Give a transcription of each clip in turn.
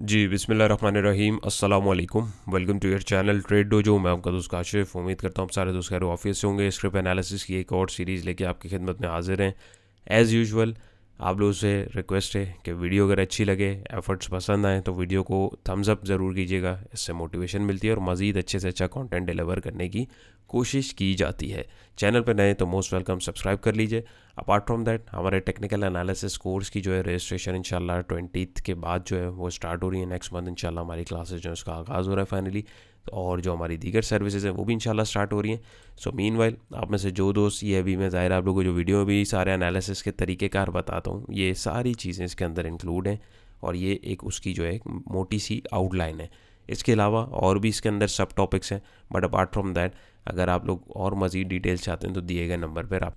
जी बिस्मिल्लाहिर्रहमानिर्रहीम अस्सलाम वालेकुम। Welcome to your channel Trade Dojo. मैं आपका दोस्त काशिफ। उम्मीद करता हूँ आप सारे दोस्त खैर ऑफिस से होंगे। स्क्रिप्ट एनालिसिस की एक और सीरीज़ लेके आपकी खिदमत में हाजिर हैं। एज़ यूजुअल आप लोगों से रिक्वेस्ट है कि वीडियो अगर अच्छी लगे, एफर्ट्स पसंद आए तो वीडियो को थम्स अप ज़रूर कीजिएगा। इससे मोटिवेशन मिलती है और मज़ीद अच्छे से अच्छा कंटेंट डिलीवर करने की कोशिश की जाती है। चैनल पर नए तो मोस्ट वेलकम, सब्सक्राइब कर लीजिए। अपार्ट फ्रॉम दैट हमारे टेक्निकल एनालिसिस कोर्स की जो है रजिस्ट्रेशन इंशाल्लाह 20th के बाद जो है वो स्टार्ट हो रही है। नेक्स्ट मंथ इंशाल्लाह हमारी क्लासेस जो है उसका आगाज़ हो रहा है फाइनली। और जो हमारी दीगर सर्विसेज हैं वो भी इंशाल्लाह स्टार्ट हो रही हैं। सो मीनवाइल आप में से जो दोस्त, ये अभी मैं ज़ाहिर आप लोगों को जो वीडियो में भी सारे एनालिसिस के तरीक़ेकार बताता हूँ, ये सारी चीज़ें इसके अंदर इंक्लूड हैं और ये एक उसकी जो है मोटी सी आउटलाइन है। इसके अलावा और भी इसके अंदर सब टॉपिक्स हैं, बट अपार्ट फ्रॉम दैट अगर आप लोग और मज़ीद डिटेल्स चाहते हैं तो दिए गए नंबर पर आप।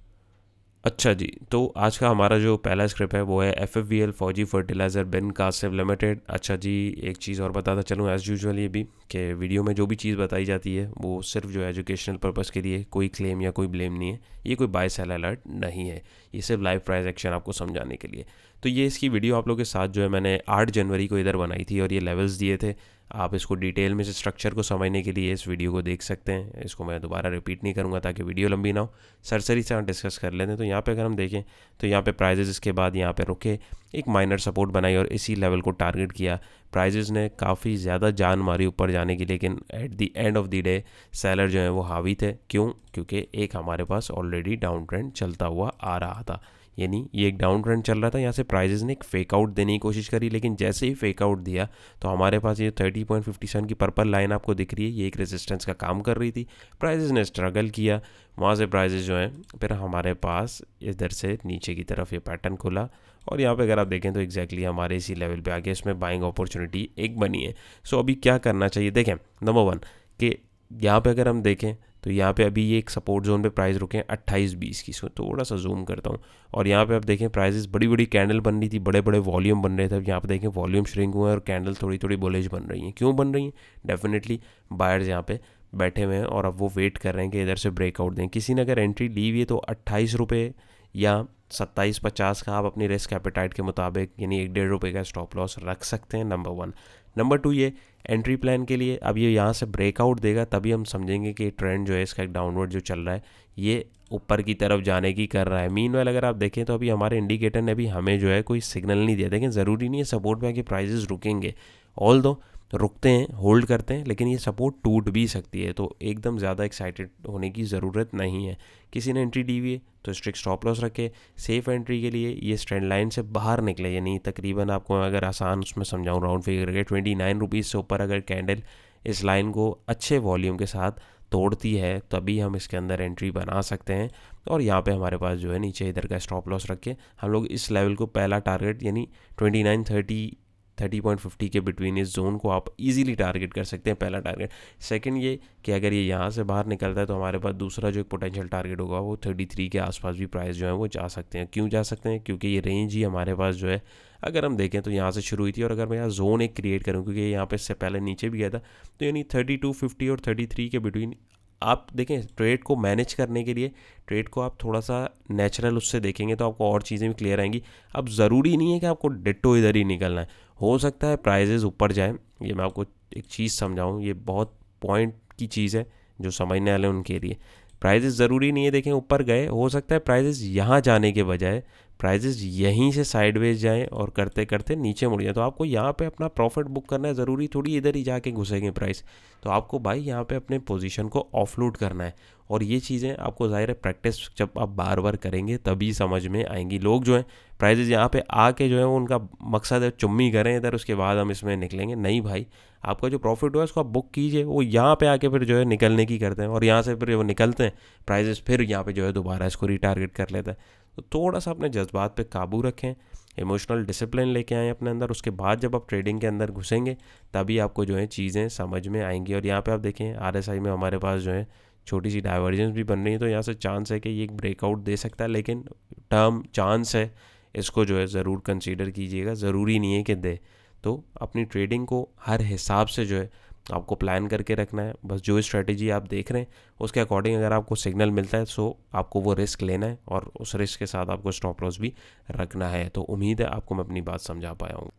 अच्छा जी, तो आज का हमारा जो पहला स्क्रिप्ट है वो है FFVL फौजी फर्टिलाइज़र बिन कासिफ लिमिटेड। अच्छा जी, एक चीज़ और बताता चलूँ एज़ यूजुअल ये भी कि वीडियो में जो भी चीज़ बताई जाती है वो सिर्फ जो है एजुकेशनल पर्पज़ के लिए, कोई क्लेम या कोई ब्लेम नहीं है। ये कोई बाय सेल अलर्ट नहीं है, ये सिर्फ लाइव प्राइस एक्शन आपको समझाने के लिए। तो ये इसकी वीडियो आप लोगों के साथ जो है मैंने 8 जनवरी को इधर बनाई थी और ये लेवल्स दिए थे। आप इसको डिटेल में से स्ट्रक्चर को समझने के लिए इस वीडियो को देख सकते हैं। इसको मैं दोबारा रिपीट नहीं करूँगा ताकि वीडियो लंबी ना हो, सरसरी से हम डिस्कस कर लेते हैं। तो यहाँ पे अगर हम देखें तो यहाँ पे प्राइजेज़ इसके बाद यहाँ पे रुके, एक माइनर सपोर्ट बनाई और इसी लेवल को टारगेट किया। प्राइजेज़ ने काफ़ी ज़्यादा जान मारी ऊपर जाने की, लेकिन at the end of the day seller जो है वो हावी थे। क्यों? क्योंकि एक हमारे पास ऑलरेडी डाउन ट्रेंड चलता हुआ आ रहा था, यानी ये एक डाउन ट्रेंड चल रहा था। यहाँ से प्राइजेस ने एक फेक आउट देने की कोशिश करी, लेकिन जैसे ही फेक आउट दिया तो हमारे पास ये 30.57 की पर्पल लाइन आपको दिख रही है, ये एक रेजिस्टेंस का काम कर रही थी। प्राइजेस ने स्ट्रगल किया, वहाँ से प्राइजेस जो हैं फिर हमारे पास इधर से नीचे की तरफ ये पैटर्न खुला और यहाँ पे अगर आप देखें तो एग्जैक्टली हमारे इसी लेवल पे आगे इसमें बाइंग अपॉर्चुनिटी एक बनी है। सो अभी क्या करना चाहिए, देखें नंबर वन कि यहाँ पे अगर हम देखें तो यहाँ पे अभी ये एक सपोर्ट जोन पे प्राइस रुके हैं 28-20 की। सो थोड़ा सा जूम करता हूँ और यहाँ पे आप देखें प्राइसेस बड़ी बड़ी कैंडल बन रही थी, बड़े बड़े वॉल्यूम बन रहे थे। अब यहाँ पे देखें वॉल्यूम श्रिंक हुए हैं और कैंडल थोड़ी थोड़ी बुलिश बन रही हैं। क्यों बन रही हैं? डेफिनेटली बायर्स यहाँ पे बैठे हुए हैं और अब वो वेट कर रहे हैं कि इधर से ब्रेकआउट दें। किसी ने अगर एंट्री ली हुई है तो 28 रुपये या 27.50 का आप अपनी रिस्क एपेटाइट के मुताबिक यानी 1-1.5 रुपये का स्टॉप लॉस रख सकते हैं, नंबर वन। नंबर टू, ये एंट्री प्लान के लिए अब ये यहाँ से ब्रेकआउट देगा तभी हम समझेंगे कि ट्रेंड जो है इसका एक डाउनवर्ड जो चल रहा है ये ऊपर की तरफ जाने की कर रहा है। मीनवाइल अगर आप देखें तो अभी हमारे इंडिकेटर ने भी हमें जो है कोई सिग्नल नहीं दिया। देखें ज़रूरी नहीं है सपोर्ट पे आके प्राइजेस रुकेंगे, ऑल दो रुकते हैं, होल्ड करते हैं, लेकिन ये सपोर्ट टूट भी सकती है। तो एकदम ज़्यादा एक्साइटेड होने की ज़रूरत नहीं है। किसी ने एंट्री दी हुई है तो स्ट्रिक्ट स्टॉप लॉस रखे। सेफ एंट्री के लिए ये ट्रेंड लाइन से बाहर निकले, यानी तकरीबन आपको अगर आसान उसमें समझाऊँ राउंड फिगर के 29 रुपीज़ से ऊपर अगर कैंडल इस लाइन को अच्छे वॉल्यूम के साथ तोड़ती है तभी हम इसके अंदर एंट्री बना सकते हैं। और यहाँ पे हमारे पास जो है नीचे इधर का स्टॉप लॉस रख के हम लोग इस लेवल को पहला टारगेट यानी 29-30 के बिटवीन इस जोन को आप इजीली टारगेट कर सकते हैं, पहला टारगेट। सेकंड ये कि अगर ये यहाँ से बाहर निकलता है तो हमारे पास दूसरा जो एक पोटेंशियल टारगेट होगा वो 33 के आसपास भी प्राइस जो है वो जा सकते हैं। क्यों जा सकते हैं? क्योंकि ये रेंज ही हमारे पास जो है अगर हम देखें तो यहाँ से शुरू हुई थी और अगर मैं यहाँ जोन एक क्रिएट करूँ क्योंकि यहाँ पे इससे पहले नीचे भी गया था, तो यानी 3250 और 33 के बिटवीन आप देखें। ट्रेड को मैनेज करने के लिए ट्रेड को आप थोड़ा सा नेचुरल उससे देखेंगे तो आपको और चीज़ें भी क्लियर आएंगी। अब ज़रूरी नहीं है कि आपको डिट्टो इधर ही निकलना है, हो सकता है प्राइजेस ऊपर जाएं। ये मैं आपको एक चीज़ समझाऊं, ये बहुत पॉइंट की चीज़ है जो समझने वाले उनके लिए। प्राइजेस ज़रूरी नहीं है देखें ऊपर गए, हो सकता है प्राइजेस यहाँ जाने के बजाय प्राइजेस यहीं से साइडवेज जाएं और करते करते नीचे मुड़ जाए। तो आपको यहाँ पे अपना प्रॉफिट बुक करना है, ज़रूरी थोड़ी इधर ही जाके घुसेंगे प्राइस। तो आपको भाई यहाँ पे अपने पोजीशन को ऑफलोड करना है और ये चीज़ें आपको ज़ाहिर है प्रैक्टिस जब आप बार बार करेंगे तभी समझ में आएंगी। लोग जो हैं प्राइजेस यहाँ पे आके जो है उनका मकसद है चुम्मी करें इधर, उसके बाद हम इसमें निकलेंगे। नहीं भाई, आपका जो प्रॉफिट हुआ है उसको आप बुक कीजिए। वो यहाँ पे आके फिर जो है निकलने की करते हैं और यहाँ से फिर वो निकलते हैं प्राइजेस फिर यहाँ पे जो है दोबारा इसको रीटारगेट कर लेता है। तो थोड़ा सा अपने जज्बात पे काबू रखें, इमोशनल डिसिप्लिन लेके आएँ अपने अंदर। उसके बाद जब आप ट्रेडिंग के अंदर घुसेंगे तभी आपको जो है चीज़ें समझ में आएंगी। और यहाँ पे आप देखें RSI में हमारे पास जो है छोटी सी डाइवर्जेंस भी बन रही है, तो यहाँ से चांस है कि ये एक ब्रेकआउट दे सकता है, लेकिन टर्म चांस है, इसको जो है ज़रूर कंसीडर कीजिएगा। ज़रूरी नहीं है कि दे। तो अपनी ट्रेडिंग को हर हिसाब से जो है आपको प्लान करके रखना है। बस जो स्ट्रेटेजी आप देख रहे हैं उसके अकॉर्डिंग अगर आपको सिग्नल मिलता है सो आपको वो रिस्क लेना है और उस रिस्क के साथ आपको स्टॉप लॉस भी रखना है। तो उम्मीद है आपको मैं अपनी बात समझा पाया हूँ।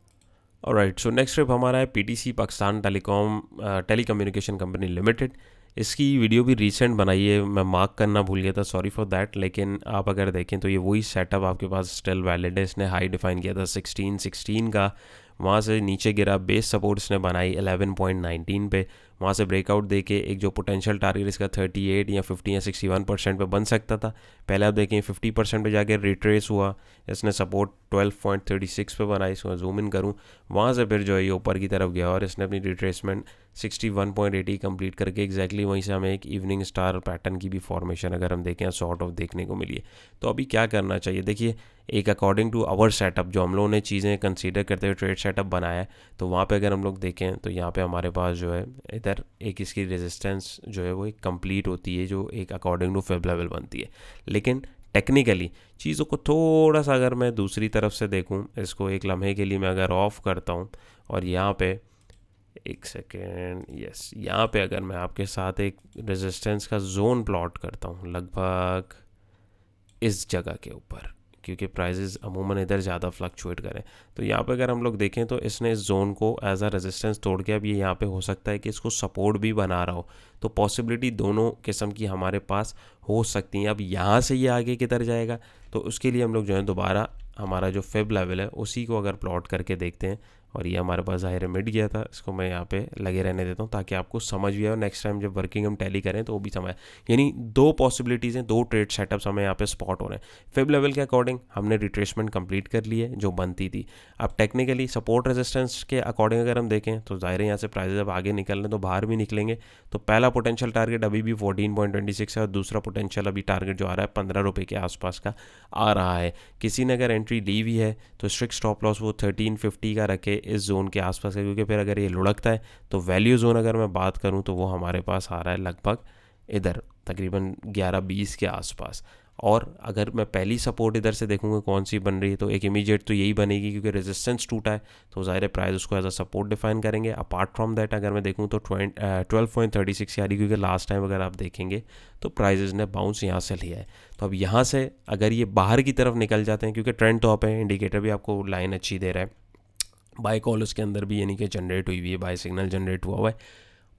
ऑलराइट, सो नेक्स्ट ट्रिप हमारा है PTC Pakistan telecommunication company limited. इसकी वीडियो भी रीसेंट बनाई है, मैं मार्क करना भूल गया था, सॉरी फॉर दैट। लेकिन आप अगर देखें तो ये वही सेटअप आपके पास स्टिल वैलिड है। इसने हाई डिफाइन किया था 16 का, वहाँ से नीचे गिरा, बेस सपोर्ट इसने बनाई 11.19 पे, वहाँ से ब्रेकआउट देके एक जो पोटेंशियल टारगेट इसका 38 या 50 या 61% पे बन सकता था, पहले आप देखें 50% पे जाके रिट्रेस हुआ। इसने सपोर्ट 12.36 पे बनाई, इसको जूम इन करूँ, वहाँ से फिर जो है ये ऊपर की तरफ गया और इसने अपनी रिट्रेसमेंट 61.80 कंप्लीट करके एग्जैक्टली वहीं से हमें एक इवनिंग स्टार पैटर्न की भी फॉर्मेशन अगर हम देखें सॉर्ट ऑफ देखने को मिली है। तो अभी क्या करना चाहिए, देखिए एक अकॉर्डिंग टू आवर सेटअप जो हम लोगों ने चीज़ें कंसीडर करते हुए ट्रेड सेटअप बनाया है, तो वहाँ पे अगर हम लोग देखें तो यहाँ पे हमारे पास जो है इधर एक इसकी रेजिस्टेंस जो है वो एक कंप्लीट होती है, जो एक अकॉर्डिंग टू फेब लेवल बनती है। लेकिन टेक्निकली चीज़ों को थोड़ा सा अगर मैं दूसरी तरफ से देखूं, इसको एक लम्हे के लिए मैं अगर ऑफ करता हूं और यहाँ पे एक सेकेंड, यस, यहाँ पे अगर मैं आपके साथ एक रेजिस्टेंस का जोन प्लॉट करता हूँ लगभग इस जगह के ऊपर, क्योंकि प्राइजेस अमूमन इधर ज़्यादा फ्लक्चुएट करें, तो यहाँ पे अगर हम लोग देखें तो इसने इस जोन को एज अ रेजिस्टेंस तोड़ के अब ये यहाँ पे हो सकता है कि इसको सपोर्ट भी बना रहा हो। तो पॉसिबिलिटी दोनों किस्म की हमारे पास हो सकती हैं। अब यहाँ से ये आगे किधर जाएगा, तो उसके लिए हम लोग जो है दोबारा हमारा जो फेब लेवल है उसी को अगर प्लॉट करके देखते हैं, और ये हमारे पास ज़ाहिर मिट गया था, इसको मैं यहाँ पे लगे रहने देता हूँ ताकि आपको समझ भी आए, नेक्स्ट टाइम जब वर्किंग हम टैली करें तो वो भी समझ। यानी दो पॉसिबिलिटीज़ हैं, दो ट्रेड सेटअप्स हमें यहाँ पे स्पॉट हो रहे हैं। फेब लेवल के अकॉर्डिंग हमने रिट्रेसमेंट कंप्लीट कर ली है जो बनती थी। अब टेक्निकली सपोर्ट रेजिस्टेंस के अकॉर्डिंग अगर हम देखें तो ज़ाहिर है यहाँ से प्राइजेस अब आगे निकल रहे हैं तो बाहर भी निकलेंगे। तो पहला पोटेंशियल टारगेट अभी भी 14.26 है और दूसरा पोटेंशियल अभी टारगेट जो आ रहा है 15 रुपये के आसपास का आ रहा है। किसी ने अगर एंट्री ली हुई है तो स्ट्रिक्ट स्टॉप लॉस वो 1350 का रखे इस जोन के आसपास का, क्योंकि फिर अगर ये लुढ़कता है तो वैल्यू जोन अगर मैं बात करूं तो वो हमारे पास आ रहा है लगभग इधर तकरीबन 11-20 के आसपास। और अगर मैं पहली सपोर्ट इधर से देखूंगा कौन सी बन रही है तो एक इमीडिएट तो यही बनेगी, क्योंकि रेजिस्टेंस टूटा है तो ज़ाहिर है प्राइस उसको एज अ सपोर्ट डिफाइन करेंगे। अपार्ट फ्रॉम दैट अगर मैं देखूं तो 12.36 यानी, क्योंकि लास्ट टाइम अगर आप देखेंगे तो प्राइजेस ने बाउंस यहाँ से लिया है। तो अब यहाँ से अगर ये बाहर की तरफ निकल जाते हैं, क्योंकि ट्रेंड तो अप है, इंडिकेटर भी आपको लाइन अच्छी दे रहा है, बाय कॉल उसके अंदर भी यानी कि जनरेट हुई है, बाय सिग्नल जनरेट हुआ है,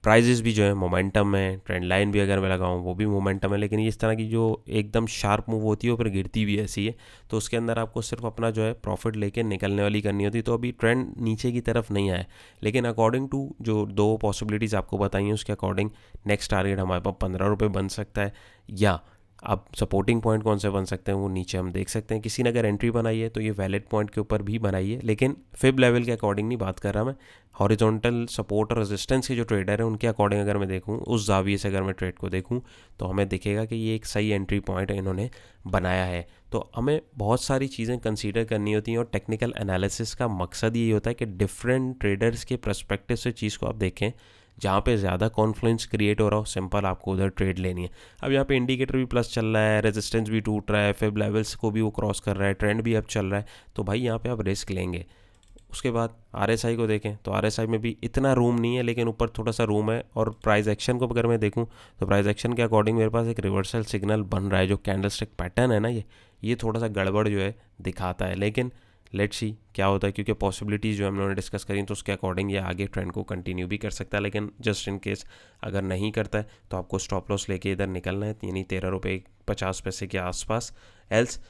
प्राइजेस भी जो है मोमेंटम है, ट्रेंड लाइन भी अगर मैं लगाऊं वो भी मोमेंटम है। लेकिन इस तरह की जो एकदम शार्प मूव होती है वो फिर गिरती भी ऐसी है, तो उसके अंदर आपको सिर्फ अपना जो है प्रॉफिट लेके निकलने वाली करनी होती है। तो अभी ट्रेंड नीचे की तरफ नहीं आया, लेकिन अकॉर्डिंग टू जो दो पॉसिबिलिटीज़ आपको बताई हैं उसके अकॉर्डिंग नेक्स्ट टारगेट हमारे पास 15 रुपये बन सकता है, या अब सपोर्टिंग पॉइंट कौन से बन सकते हैं वो नीचे हम देख सकते हैं। किसी ने अगर एंट्री बनाई है तो ये वैलिड पॉइंट के ऊपर भी बनाई है, लेकिन फिब लेवल के अकॉर्डिंग नहीं बात कर रहा मैं, हॉरिजॉन्टल सपोर्ट और रेजिस्टेंस के जो ट्रेडर है उनके अकॉर्डिंग अगर मैं देखूँ, उस जाविये से अगर मैं ट्रेड को देखूँ तो हमें दिखेगा कि ये एक सही एंट्री पॉइंट इन्होंने बनाया है। तो हमें बहुत सारी चीज़ें कंसीडर करनी होती हैं और टेक्निकल एनालिसिस का मकसद यही होता है कि डिफरेंट ट्रेडर्स के पर्सपेक्टिव से चीज़ को आप देखें, जहाँ पे ज़्यादा कॉन्फ्लुएंस क्रिएट हो रहा हो सिंपल आपको उधर ट्रेड लेनी है। अब यहाँ पे इंडिकेटर भी प्लस चल रहा है, रेजिस्टेंस भी टूट रहा है, फेब लेवल्स को भी वो क्रॉस कर रहा है, ट्रेंड भी अब चल रहा है, तो भाई यहाँ पे आप रिस्क लेंगे। उसके बाद आरएसआई को देखें तो आरएसआई में भी इतना रूम नहीं है, लेकिन ऊपर थोड़ा सा रूम है। और प्राइस एक्शन को अगर मैं देखूं तो प्राइस एक्शन के अकॉर्डिंग मेरे पास एक रिवर्सल सिग्नल बन रहा है, जो कैंडलस्टिक पैटर्न है ना ये थोड़ा सा गड़बड़ जो है दिखाता है। लेकिन लेट्स सी क्या होता है, क्योंकि पॉसिबिलिटीज़ जो हम लोगों ने डिस्कस करी तो उसके अकॉर्डिंग ये आगे ट्रेंड को कंटिन्यू भी कर सकता है। लेकिन जस्ट इन केस अगर नहीं करता है तो आपको स्टॉप लॉस लेके इधर निकलना है, यानी 13 रुपये 50 पैसे के आसपास। एल्स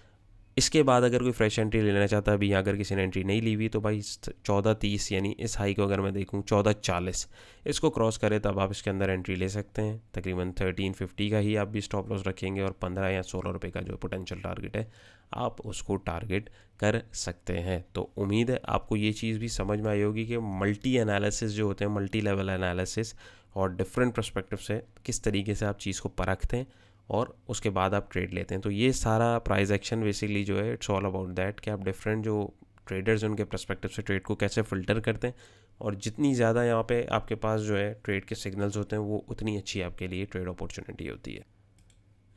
इसके बाद अगर कोई फ्रेश एंट्री लेना चाहता है, अभी अगर किसी ने एंट्री नहीं ली हुई तो भाई 14.30 यानी इस हाई को अगर मैं देखूँ 14.40 इसको क्रॉस करे तब आप इसके अंदर एंट्री ले सकते हैं। तकरीबन 1350 का ही आप भी स्टॉप लॉस रखेंगे और 15 या 16 रुपये का जो पोटेंशियल टारगेट है आप उसको टारगेट कर सकते हैं। तो उम्मीद है आपको ये चीज़ भी समझ में आई होगी कि मल्टी एनालिसिस जो होते हैं, मल्टी लेवल एनालिसिस और डिफरेंट पर्सपेक्टिव से किस तरीके से आप चीज़ को परखते हैं और उसके बाद आप ट्रेड लेते हैं। तो ये सारा प्राइस एक्शन बेसिकली जो है इट्स ऑल अबाउट दैट कि आप डिफरेंट जो ट्रेडर्स उनके पर्सपेक्टिव से ट्रेड को कैसे फ़िल्टर करते हैं, और जितनी ज़्यादा यहाँ पे आपके पास जो है ट्रेड के सिग्नल्स होते हैं वो उतनी अच्छी आपके लिए ट्रेड अपॉर्चुनिटी होती है।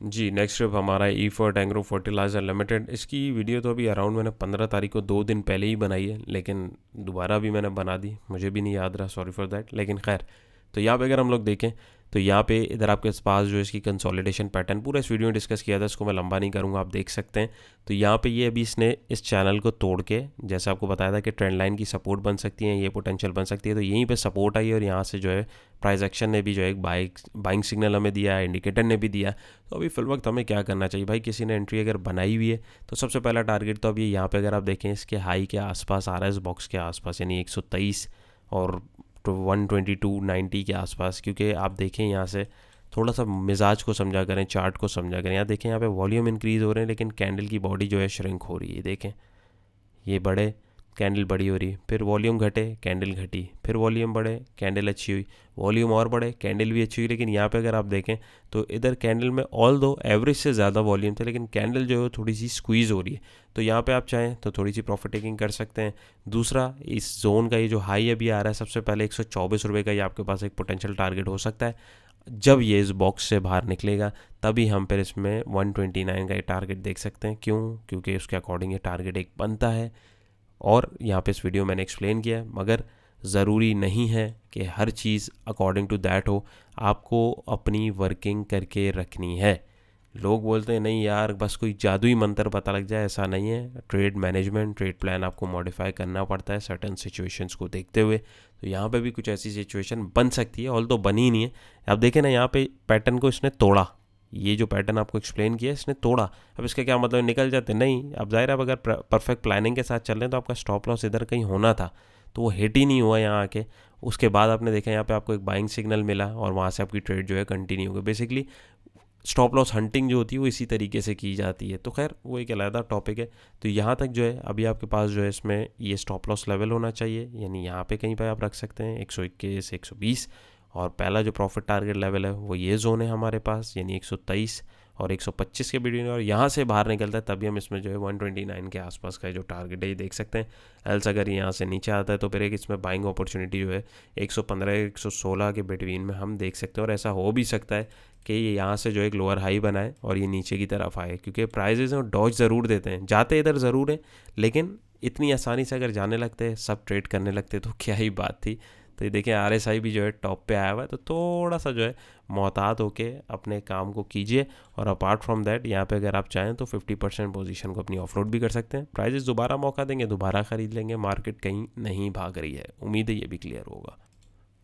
जी, नेक्स्ट ट्रिप हमारा ईफर्ट एग्रो फर्टिलाइज़र लिमिटेड। इसकी वीडियो तो अभी अराउंड मैंने 15 तारीख को 2 दिन पहले ही बनाई है, लेकिन दोबारा भी मैंने बना दी, मुझे भी नहीं याद रहा, सॉरी फॉर दैट। लेकिन खैर, तो यहाँ पे अगर हम लोग देखें तो यहाँ पे इधर आपके पास जो इसकी कंसोलिडेशन पैटर्न पूरा इस वीडियो में डिस्कस किया था, इसको मैं लंबा नहीं करूँगा, आप देख सकते हैं। तो यहाँ पे ये अभी इसने इस चैनल को तोड़ के, जैसे आपको बताया था कि ट्रेंड लाइन की सपोर्ट बन सकती है, ये पोटेंशियल बन सकती है, तो यहीं पे सपोर्ट आई और यहाँ से जो है प्राइस एक्शन ने भी जो है एक बाइंग सिग्नल हमें दिया है, इंडिकेटर ने भी दिया। तो अभी फिल वक्त हमें क्या करना चाहिए भाई, किसी ने एंट्री अगर बनाई हुई है तो सबसे पहला टारगेट तो अभी यहाँ पे अगर आप देखें इसके हाई के आसपास आ रहा है, इस बॉक्स के आसपास, यानी 123 और 122.90 के आसपास। क्योंकि आप देखें यहाँ से थोड़ा सा मिजाज को समझा करें, चार्ट को समझा करें। यहाँ देखें, यहाँ पे वॉल्यूम इंक्रीज़ हो रहे हैं लेकिन कैंडल की बॉडी जो है श्रिंक हो रही है। देखें ये बढ़े, कैंडल बड़ी हो रही, फिर वॉल्यूम घटे, कैंडल घटी, फिर वॉल्यूम बढ़े, कैंडल अच्छी हुई, वॉल्यूम और बढ़े, कैंडल भी अच्छी हुई। लेकिन यहाँ पे अगर आप देखें तो इधर कैंडल में ऑल दो एवरेज से ज़्यादा वॉल्यूम थे, लेकिन कैंडल जो है थोड़ी सी स्क्वीज़ हो रही है। तो यहाँ पे आप चाहें तो थोड़ी सी प्रॉफिट टेकिंग कर सकते हैं। दूसरा, इस जोन का ये जो हाई अभी आ रहा है, सबसे पहले 124 रुपये का ये आपके पास एक पोटेंशियल टारगेट हो सकता है। जब ये इस बॉक्स से बाहर निकलेगा तभी हम फिर इसमें 129 का ये टारगेट देख सकते हैं। क्यों? क्योंकि उसके अकॉर्डिंग ये टारगेट एक बनता है। और यहाँ पे इस वीडियो मैंने एक्सप्लेन किया है, मगर ज़रूरी नहीं है कि हर चीज़ अकॉर्डिंग टू दैट हो, आपको अपनी वर्किंग करके रखनी है। लोग बोलते हैं नहीं यार बस कोई जादुई मंत्र पता लग जाए, ऐसा नहीं है। ट्रेड मैनेजमेंट, ट्रेड प्लान आपको मॉडिफाई करना पड़ता है सर्टेन सिचुएशंस को देखते हुए। तो यहाँ पे भी कुछ ऐसी सिचुएशन बन सकती है, ऑल तो बनी ही नहीं है। आप देखें ना, यहाँ पे पैटर्न को इसने तोड़ा, ये जो पैटर्न आपको एक्सप्लेन किया इसने तोड़ा। अब इसका क्या मतलब, निकल जाते? नहीं। अब जाहिर है अगर परफेक्ट प्लानिंग के साथ चल रहे हैं तो आपका स्टॉप लॉस इधर कहीं होना था, तो वो हिट ही नहीं हुआ यहाँ आके। उसके बाद आपने देखा यहाँ पे आपको एक बाइंग सिग्नल मिला और वहाँ से आपकी ट्रेड जो है कंटिन्यू हो गई। बेसिकली स्टॉप लॉस हंटिंग जो होती है वो इसी तरीके से की जाती है। तो खैर वो एक अलग टॉपिक है। तो यहाँ तक जो है अभी आपके पास जो है इसमें ये स्टॉप लॉस लेवल होना चाहिए, यानी यहाँ पे कहीं पे आप रख सकते हैं 121 120। और पहला जो प्रॉफिट टारगेट लेवल है वो ये जोन है हमारे पास, यानी 123 और 125 के बीच में। और यहाँ से बाहर निकलता है तभी हम इसमें जो है 129 के आसपास का जो टारगेट है ये देख सकते हैं। एल्स अगर यहाँ से नीचे आता है तो फिर एक इसमें बाइंग अपॉर्चुनिटी जो है 115 116 के बिटवीन में हम देख सकते हैं। और ऐसा हो भी सकता है कि ये यहाँ से जो एक लोअर हाई बनाए और ये नीचे की तरफ आए, क्योंकि प्राइजेज हैं डॉज ज़रूर देते हैं, जाते इधर ज़रूर है, लेकिन इतनी आसानी से अगर जाने लगते, सब ट्रेड करने लगते तो क्या ही बात थी। तो ये देखें RSI भी जो है टॉप पे आया हुआ है, तो थोड़ा सा जो है मोहतात होके अपने काम को कीजिए। और अपार्ट फ्रॉम दैट यहाँ पे अगर आप चाहें तो 50% पोजीशन को अपनी ऑफलोड भी कर सकते हैं। प्राइजेस दोबारा मौका देंगे, दोबारा ख़रीद लेंगे, मार्केट कहीं नहीं भाग रही है, उम्मीद है ये भी क्लियर होगा।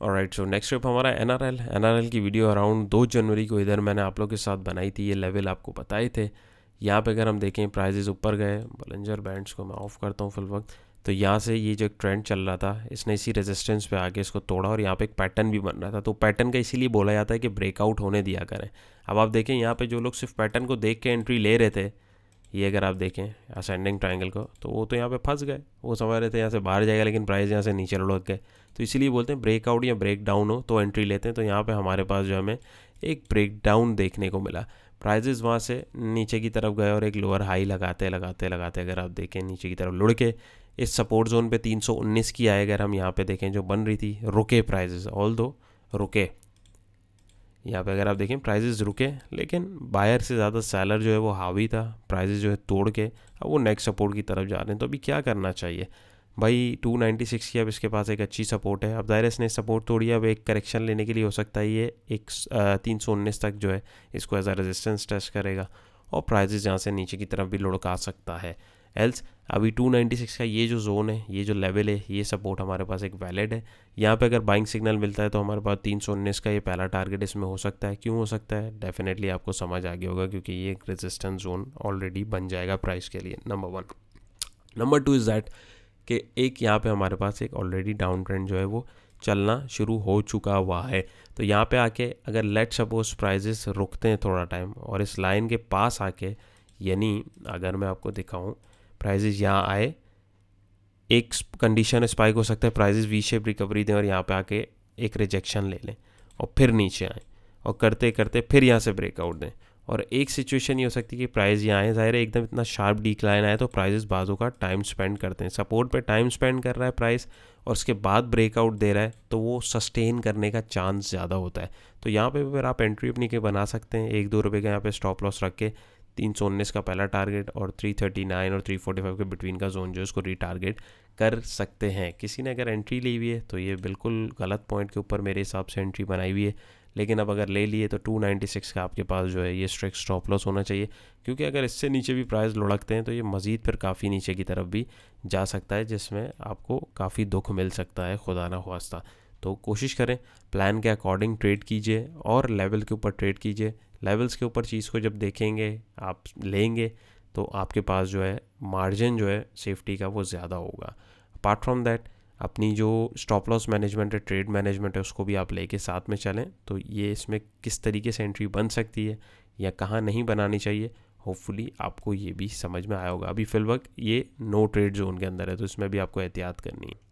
ऑलराइट, सो नेक्स्ट स्टेप हमारा NRL की वीडियो अराउंड 2 जनवरी को इधर मैंने आप लोगों के साथ बनाई थी, ये लेवल आपको बताए थे। यहाँ पे अगर हम देखें प्राइजेस ऊपर गए, बॉलिंजर बैंड्स को मैं ऑफ करता हूँ फिल वक्त। तो यहाँ से ये जो एक ट्रेंड चल रहा था, इसने इसी रेजिस्टेंस पे आके इसको तोड़ा और यहाँ पे एक पैटर्न भी बन रहा था। तो पैटर्न का इसीलिए बोला जाता है कि ब्रेकआउट होने दिया करें। अब आप देखें यहाँ पे जो लोग सिर्फ पैटर्न को देख के एंट्री ले रहे थे, ये अगर आप देखें असेंडिंग ट्रायंगल को, तो वो तो यहाँ पे फंस गए। वो समझ रहे थे यहाँ से बाहर जाएगा, लेकिन प्राइस यहाँ से नीचे लुढ़क गए। तो इसीलिए बोलते हैं ब्रेकआउट या ब्रेक डाउन हो तो एंट्री लेते हैं। तो यहाँ पे हमारे पास जो हमें एक ब्रेक डाउन देखने को मिला, प्राइजेस वहाँ से नीचे की तरफ गए और एक लोअर हाई लगाते लगाते लगाते अगर आप देखें नीचे की तरफ लुढ़ के इस सपोर्ट जोन पे 319 की आए। अगर हम यहाँ पे देखें जो बन रही थी, रुके प्राइजेस, ऑल दो रुके। यहाँ पे अगर आप देखें प्राइजेस रुके, लेकिन बायर से ज़्यादा सेलर जो है वो हावी था, प्राइजेस जो है तोड़ के अब वो नेक्स्ट सपोर्ट की तरफ जा रहे हैं। तो अभी क्या करना चाहिए भाई, 296 की अब इसके पास एक अच्छी सपोर्ट है। अब दायरे इसने सपोर्ट तोड़ी, अब एक करेक्शन लेने के लिए हो सकता है ये 319 तक जो है इसको एज अ रेजिस्टेंस टेस्ट करेगा और प्राइजेस यहाँ से नीचे की तरफ भी लुढ़का सकता है। एल्स अभी 296 का ये जो जोन है, ये जो लेवल है, ये सपोर्ट हमारे पास एक वैलिड है। यहाँ पे अगर बाइंग सिग्नल मिलता है तो हमारे पास 319 का ये पहला टारगेट इसमें हो सकता है। क्यों हो सकता है, डेफिनेटली आपको समझ आ गया होगा, क्योंकि ये एक रेजिस्टेंस जोन ऑलरेडी बन जाएगा प्राइस के लिए, नंबर 1। नंबर 2 इज़ दैट कि एक यहाँ पे हमारे पास एक ऑलरेडी डाउन ट्रेंड जो है वो चलना शुरू हो चुका हुआ है। तो यहाँ पे आके अगर लेट सपोज प्राइजेस रुकते हैं थोड़ा टाइम और इस लाइन के पास आके, यानी अगर मैं आपको दिखाऊं प्राइजेस यहाँ आए, एक कंडीशन स्पाइक हो सकता है, प्राइजेस वी शेप रिकवरी दें और यहाँ पे आके एक रिजेक्शन ले लें और फिर नीचे आए और करते करते फिर यहाँ से ब्रेकआउट दें। और एक सिचुएशन ये हो सकती है कि प्राइस यहाँ आए, ज़ाहिर है एकदम इतना शार्प डिक्लाइन आए तो प्राइजेस बाजू का टाइम स्पेंड करते हैं, सपोर्ट पे टाइम स्पेंड कर रहा है प्राइस और उसके बाद ब्रेकआउट दे रहा है, तो वो सस्टेन करने का चांस ज़्यादा होता है। तो यहाँ पे फिर आप एंट्री अपनी के बना सकते हैं, 1-2 रुपये का यहाँ पे स्टॉप लॉस रख के 319 का पहला टारगेट और 339 और 345 के बिटवीन का जोन जो है उसको रीटारगेट कर सकते हैं। किसी ने अगर एंट्री ली हुई है तो ये बिल्कुल गलत पॉइंट के ऊपर मेरे हिसाब से एंट्री बनाई हुई है, लेकिन अब अगर ले लिए तो 296 का आपके पास जो है ये स्ट्रिक्ट स्टॉप लॉस होना चाहिए, क्योंकि अगर इससे नीचे भी प्राइस लुढ़कते हैं तो ये मज़ीद फिर काफ़ी नीचे की तरफ भी जा सकता है, जिसमें आपको काफ़ी दुख मिल सकता है, खुदा ना ख्वास्ता। तो कोशिश करें प्लान के अकॉर्डिंग ट्रेड कीजिए और लेवल के ऊपर ट्रेड कीजिए। लेवल्स के ऊपर चीज़ को जब देखेंगे आप लेंगे तो आपके पास जो है मार्जिन जो है सेफ्टी का वो ज़्यादा होगा। अपार्ट फ्रॉम दैट अपनी जो स्टॉप लॉस मैनेजमेंट है, ट्रेड मैनेजमेंट है, उसको भी आप लेके साथ में चलें। तो ये इसमें किस तरीके से एंट्री बन सकती है या कहाँ नहीं बनानी चाहिए, होपफुली आपको ये भी समझ में आया होगा। अभी फिलहाल ये नो ट्रेड जोन के अंदर है, तो इसमें भी आपको एहतियात करनी है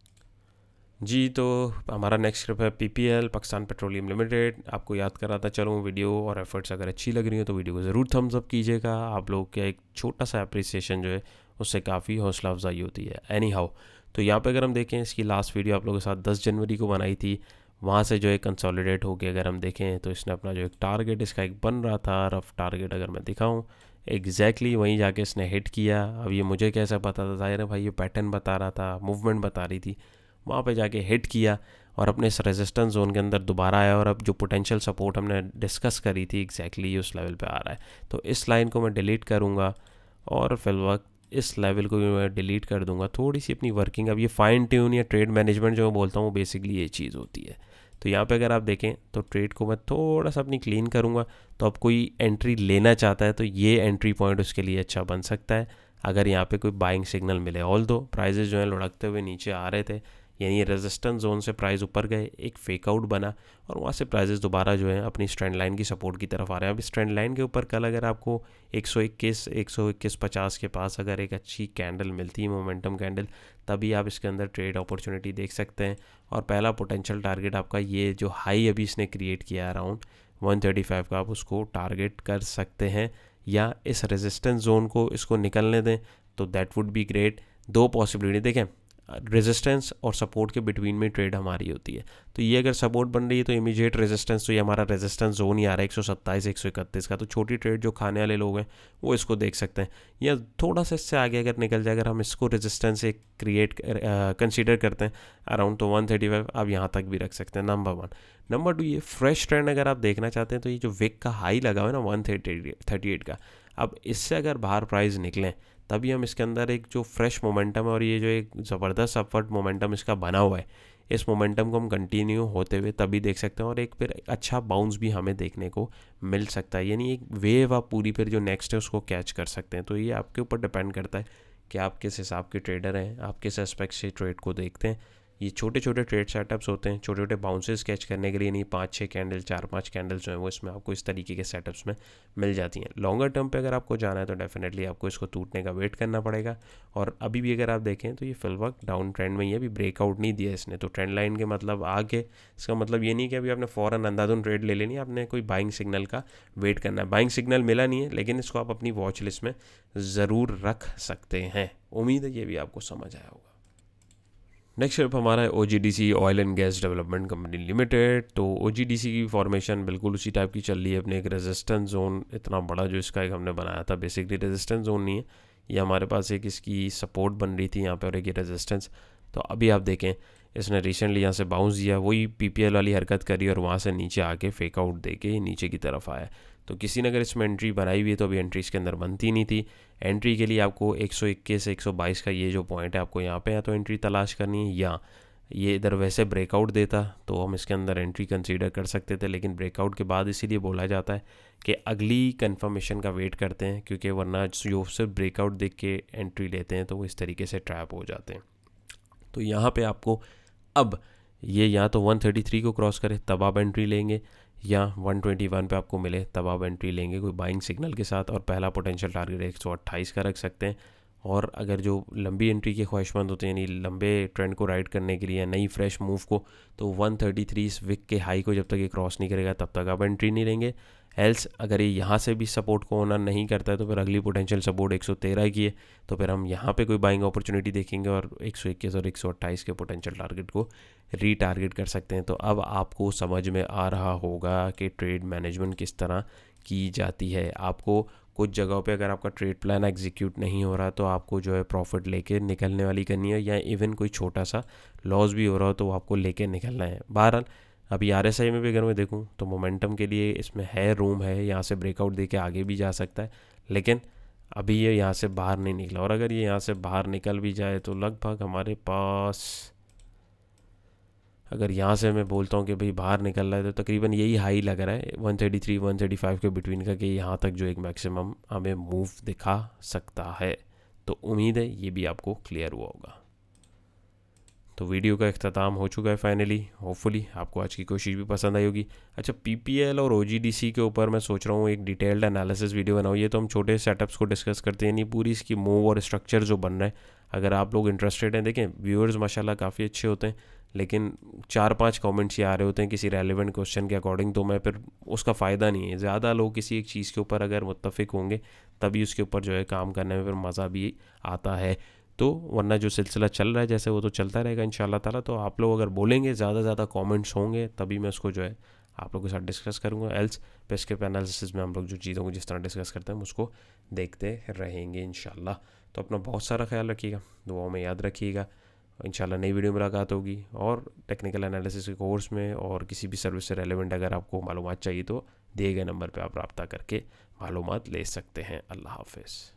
जी। तो हमारा नेक्स्ट स्क्रिप्ट है पीपीएल, पाकिस्तान पेट्रोलियम लिमिटेड। आपको याद कराता चलूँ, वीडियो और एफर्ट्स अगर अच्छी लग रही हो तो वीडियो को ज़रूर थम्स अप कीजिएगा। आप लोग का एक छोटा सा अप्रिसिएशन जो है उससे काफ़ी हौसला अफजाई होती है। एनी हाउ, तो यहाँ पे अगर हम देखें, इसकी लास्ट वीडियो आप लोगों के साथ 10 जनवरी को बनाई थी। वहाँ से जो है कंसोलिडेट होकर अगर हम देखें तो इसने अपना जो एक टारगेट इसका एक बन रहा था, रफ टारगेट अगर मैं दिखाऊँ, एग्जैक्टली वहीं जाके इसने हिट किया। अब ये मुझे कैसा पता था, ज़ाहिर है भाई ये पैटर्न बता रहा था, मूवमेंट बता रही थी, वहाँ पे जाके हिट किया और अपने इस रेजिस्टेंस जोन के अंदर दोबारा आया। और अब जो पोटेंशियल सपोर्ट हमने डिस्कस करी थी एग्जैक्टली उस लेवल पे आ रहा है। तो इस लाइन को मैं डिलीट करूँगा और फिलहाल इस लेवल को भी मैं डिलीट कर दूंगा। थोड़ी सी अपनी वर्किंग, अब ये फाइन ट्यून या ट्रेड मैनेजमेंट जो मैं बोलता हूँ वो बेसिकली ये चीज़ होती है। तो यहाँ पे अगर आप देखें तो ट्रेड को मैं थोड़ा सा अपनी क्लीन करूँगा। तो अब कोई एंट्री लेना चाहता है तो ये एंट्री पॉइंट उसके लिए अच्छा बन सकता है, अगर यहाँ पे कोई बाइंग सिग्नल मिले। ऑल दो प्राइजेज जो है लुढ़कते हुए नीचे आ रहे थे, यानी रेजिस्टेंस जोन से प्राइस ऊपर गए, एक फेक आउट बना और वहाँ से प्राइजेस दोबारा जो है अपनी स्ट्रेंड लाइन की सपोर्ट की तरफ आ रहे हैं। अब स्ट्रेंड लाइन के ऊपर कल अगर आपको 121-121.50 के पास अगर एक अच्छी कैंडल मिलती है, मोमेंटम कैंडल, तभी आप इसके अंदर ट्रेड अपॉर्चुनिटी देख सकते हैं। और पहला पोटेंशियल टारगेट आपका ये जो हाई अभी इसने क्रिएट किया अराउंड 135 का, आप उसको टारगेट कर सकते हैं, या इस रेजिस्टेंस जोन को इसको निकलने दें तो दैट वुड बी ग्रेट। दो पॉसिबिलिटी देखें, रेजिस्टेंस और सपोर्ट के बिटवीन में ट्रेड हमारी होती है। तो ये अगर सपोर्ट बन रही है तो इमीडिएट रेजिस्टेंस, तो ये हमारा रेजिस्टेंस जोन ही आ रहा है 127-131 का। तो छोटी ट्रेड जो खाने वाले लोग हैं वो इसको देख सकते हैं, या थोड़ा सा इससे आगे अगर निकल जाए, अगर हम इसको रेजिस्टेंस एक क्रिएट कंसीडर करते हैं अराउंड, तो 135 आप यहाँ तक भी रख सकते हैं, नंबर 1। नंबर 2, ये फ्रेश ट्रेंड अगर आप देखना चाहते हैं तो ये जो विक का हाई लगा हुआ है ना 138 का, अब इससे अगर बाहर प्राइस निकलें तभी हम इसके अंदर एक जो फ्रेश मोमेंटम है और ये जो एक ज़बरदस्त अपवर्ड मोमेंटम इसका बना हुआ है, इस मोमेंटम को हम कंटिन्यू होते हुए तभी देख सकते हैं और एक फिर अच्छा बाउंस भी हमें देखने को मिल सकता है, यानी एक वेव आप पूरी फिर जो नेक्स्ट है उसको कैच कर सकते हैं। तो ये आपके ऊपर डिपेंड करता है कि आप किस हिसाब के ट्रेडर हैं, आप किस एस्पेक्ट से ट्रेड को देखते हैं। ये छोटे छोटे ट्रेड सेटअप्स होते हैं, छोटे छोटे बाउंसेस कैच करने के लिए नहीं, 5-6 कैंडल, 4-5 कैंडल्स जो हैं वो इसमें आपको इस तरीके के सेटअप्स में मिल जाती हैं। लॉन्गर टर्म पे अगर आपको जाना है तो डेफिनेटली आपको इसको टूटने का वेट करना पड़ेगा। और अभी भी अगर आप देखें तो ये फिलहाल डाउन ट्रेंड में ही है, अभी ब्रेकआउट नहीं दिया इसने, तो ट्रेंड लाइन के मतलब आगे, इसका मतलब ये नहीं कि अभी आपने फ़ौरन अंधाधुन ट्रेड ले लेनी है, आपने कोई बाइंग सिग्नल का वेट करना है। बाइंग सिग्नल मिला नहीं है, लेकिन इसको आप अपनी वॉच लिस्ट में ज़रूर रख सकते हैं। उम्मीद है ये भी आपको समझ आया होगा। नेक्स्ट स्टेप हमारा है OGDC, oil and gas development company limited. तो OGDC की फॉर्मेशन बिल्कुल उसी टाइप की चल रही है, अपने एक रेजिस्टेंस जोन इतना बड़ा जो इसका एक हमने बनाया था, बेसिकली रेजिस्टेंस जोन नहीं है ये, हमारे पास एक इसकी सपोर्ट बन रही थी यहाँ पे और एक रेजिस्टेंस। तो अभी आप देखें इसने रिसेंटली यहाँ से बाउंस दिया, वही PPL वाली हरकत करी और वहाँ से नीचे आके फेक आउट दे के नीचे की तरफ आया। तो किसी ने अगर इसमें एंट्री बनाई हुई है तो अभी एंट्री इसके अंदर बनती नहीं थी। एंट्री के लिए आपको 121-122 का ये जो पॉइंट है आपको यहाँ पे या तो एंट्री तलाश करनी है, या ये इधर वैसे ब्रेकआउट देता तो हम इसके अंदर एंट्री कंसीडर कर सकते थे, लेकिन ब्रेकआउट के बाद इसीलिए बोला जाता है कि अगली कंफर्मेशन का वेट करते हैं, क्योंकि वरना जो सिर्फ ब्रेकआउट देख के एंट्री लेते हैं तो वो इस तरीके से ट्रैप हो जाते हैं। तो यहाँ पे आपको अब ये या तो 133 को क्रॉस करे तब आप एंट्री लेंगे, या 121 पे आपको मिले तब आप एंट्री लेंगे कोई बाइंग सिग्नल के साथ, और पहला पोटेंशियल टारगेट 128 का रख सकते हैं। और अगर जो लंबी एंट्री के ख्वाहिशमंद होते हैं, यानी लंबे ट्रेंड को राइड करने के लिए नई फ्रेश मूव को, तो 133 इस विक के हाई को जब तक ये क्रॉस नहीं करेगा तब तक आप एंट्री नहीं लेंगे। एल्स अगर ये यहाँ से भी सपोर्ट को ऑनर नहीं करता है तो फिर अगली पोटेंशियल सपोर्ट 113 की है, तो फिर हम यहाँ पे कोई बाइंग अपॉर्चुनिटी देखेंगे और 121 और 128 के पोटेंशियल टारगेट को रीटारगेट कर सकते हैं। तो अब आपको समझ में आ रहा होगा कि ट्रेड मैनेजमेंट किस तरह की जाती है। आपको कुछ जगहों पे अगर आपका ट्रेड प्लान एग्जीक्यूट नहीं हो रहा तो आपको जो है प्रॉफिट लेके निकलने वाली करनी है, या इवन कोई छोटा सा लॉस भी हो रहा हो तो आपको लेके निकलना है। बहरहाल अभी RSI में भी अगर मैं देखूँ तो मोमेंटम के लिए इसमें है, रूम है, यहाँ से ब्रेकआउट दे के आगे भी जा सकता है, लेकिन अभी ये यहाँ से बाहर नहीं निकला। और अगर ये यहाँ से बाहर निकल भी जाए तो लगभग हमारे पास, अगर यहाँ से मैं बोलता हूँ कि भाई बाहर निकल रहा है, तो तकरीबन यही हाई लग रहा है 133 135 के बिटवीन का, कि यहाँ तक जो एक मैक्सिमम हमें मूव दिखा सकता है। तो उम्मीद है ये भी आपको क्लियर हुआ होगा। तो वीडियो का इख्तिताम हो चुका है फाइनली। होपफुली आपको आज की कोशिश भी पसंद आई होगी। अच्छा, PPL और OGDC के ऊपर मैं सोच रहा हूँ एक डिटेल्ड एनालिसिस वीडियो बनाऊँ। ये तो हम छोटे सेटअप्स को डिस्कस करते हैं, नहीं पूरी इसकी मूव और स्ट्रक्चर जो बन रहा है। अगर आप लोग इंटरेस्टेड हैं, देखें व्यूअर्स माशाल्लाह काफ़ी अच्छे होते हैं, लेकिन 4-5 कमेंट्स ये आ रहे होते हैं किसी रेलेवेंट क्वेश्चन के अकॉर्डिंग, तो मैं फिर उसका फ़ायदा नहीं है। ज़्यादा लोग किसी एक चीज़ के ऊपर अगर मुत्तफिक होंगे तभी उसके ऊपर जो है काम करने में फिर मज़ा भी आता है। तो वरना जो सिलसिला चल रहा है जैसे, वो तो चलता रहेगा इंशाल्लाह ताला। तो आप लोग अगर बोलेंगे, ज़्यादा कमेंट्स होंगे, तभी मैं उसको जो है आप लोगों के साथ डिस्कस करूँगा। एल्स पेस्क्रिप्ट एनालिसिस में हम लोग जो चीज़ों को जिस तरह डिस्कस करते हैं उसको देखते रहेंगे इंशाल्लाह। तो अपना बहुत सारा ख्याल रखिएगा, दुआओं में याद रखिएगा। इंशाल्लाह नई वीडियो मुलाकात होगी, और टेक्निकल एनालिसिस के कोर्स में और किसी भी सर्विस से रेलेवेंट अगर आपको मालूमात चाहिए तो दिए गए नंबर पर आप रब्ता करके मालूमात ले सकते हैं। अल्लाह हाफिज़।